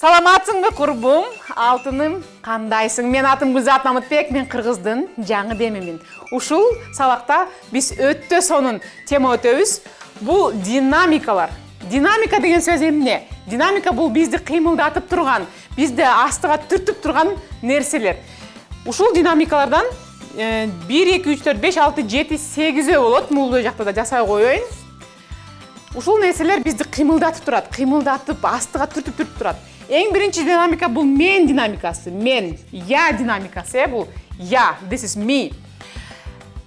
Саламатсыңбы курбум, алтыным, кандайсың? Мен атым Гүлзат Намытбек, мен Кыргыздын жаңы демимин. Ушул сабакта биз өттө сонун тема өтөбүз. Бул динамикалар. Динамика деген сөз эмне? Динамика бул бизди кыймылдатып турган, бизди астыга түртүп турган нерселер. Ушул динамикалардан 1, 2, 3, 4, 5, 6, 7, 8 болот. Мулдуу жакта да жасай коеюн. Ушул нерселер бизди кыймылдатып турат, кыймылдатып астыга түртүп турат. Эң биринчи динамика бул мен динамикасы. Мен, я динамикасы, бул я, this is me.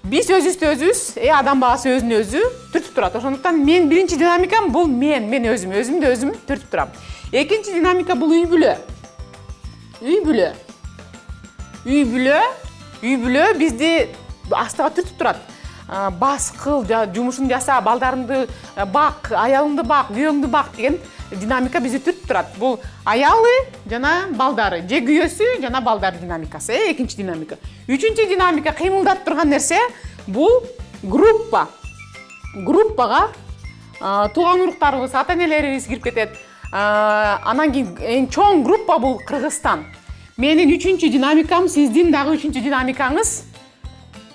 Биз өзүбүз, адам баласы өзүн өзү түртүп турат. Ошондуктан мен биринчи динамикам бул мен өзүмдү өзүм түртүп турам. Экинчи динамика бул үй бүлө. Үй бүлө бизди астыга түртүп турат. Бас кыл, жумушун жаса, балдарыңды бак, аялыңды бак, күйөөңдү бак деген динамика бизди түртүп турат. Бул аялы жана балдары, же күйөөсү жана балдары динамикасы, экинчи динамика. Үчүнчү динамика кыймылдап турган нерсе бул группа. Группага тууган уруктарыбыз, ата-энелерибиз кирип кетет. Анан кийин эң чоң группа бул Кыргызстан. Менин үчүнчү динамикам, сиздин дагы үчүнчү динамикаңыз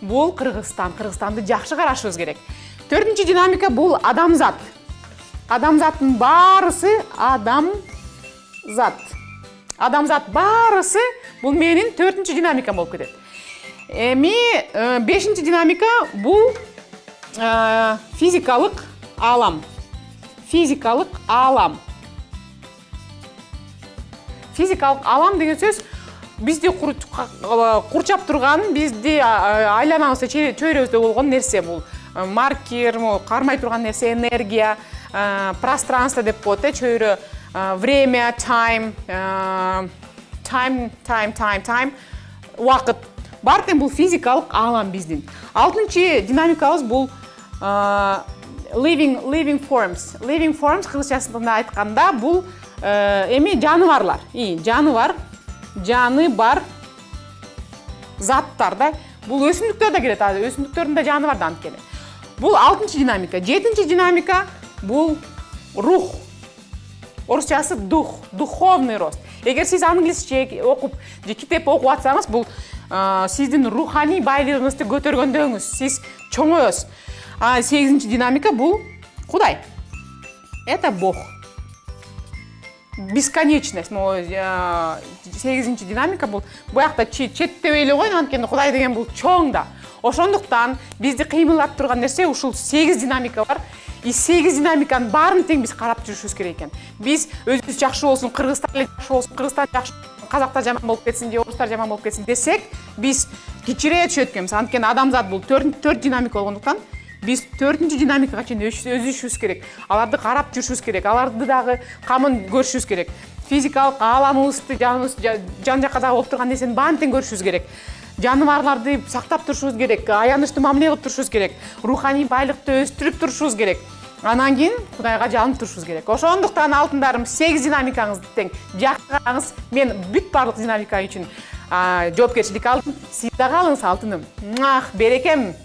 бул Кыргызстан. Кыргызстанды жакшы карашыбыз керек. Төртүнчү динамика бул адамзат. Адамзаттын баарысы адамзат. Адамзат баарысы бул менин төртүнчү динамикам болуп кетет. Эми бешинчи динамика бул физикалык алам. Физикалык алам. Физикалык алам деген сөз бизди курчап турган, бизди айланабызда, чөйрөбүздө болгон нерсе бул. Маркер, кармай турган нерсе, энергия, пространство деп коет, чөйрө, время, time, убакыт. Бар тең бул физикалык алам биздин. Алтынчы динамикабыз бул living forms. Living forms кыргызчасында айтканда бул эми жаныбарлар. Жаны бар заттар да. Бул өсүмдүктөр да кирет, өсүмдүктөрдүн да жаны бар да анткени. Бул алтынчы динамика. Жетинчи динамика бул рух. Орусчасы дух, духовный рост. Эгер сиз англисче окуп же китеп окуп атсаңыз, бул сиздин руханий байлыгыңызды көтөргөндөгүңүз, сиз чоңоёсуз. Сегизинчи динамика бул Кудай. Это Бог. Бесконечность. Сегизинчи динамика бул буякта четтеп эле койгон, анткени Кудай деген бул чоң да. Ошондуктан бизди кыймылдап турган нерсе ушул 8 динамика бар. И 8 динамиканын баарын тең биз карап жүрүшүбүз керек экен. Биз өзүбүз жакшы болсун, Кыргызстан жакшы болсун, Кыргызстан жакшы, казактар жаман болуп кетсин же орустар жаман болуп кетсин десек, биз кичирее түшөт экенбиз. Анткени адамзат бул 4 динамика болгондуктан биз 4-чү динамикага чейин өзүшүбүз керек. Аларды карап жүрүшүбүз керек. Аларды дагы камын көрүшүбүз керек. Физикалык ааламыбызды, жан жакка дагы болуп турган нерсени баарын тең көрүшүбүз керек. Жаныбарларды сактап турушубуз керек, аянычтуу мамиле кылып турушубуз керек, руханий байлыкты өстүрүп турушубуз керек. Анан кийин Кудайга жалынып турушубуз керек. Ошондуктан алтындарым 8 динамикаңызды тең жакшы караңыз. Мен бүт барлык динамика үчүн жоопкерчилик алдым. Сиз дагы алыңыз алтыным. Берекем.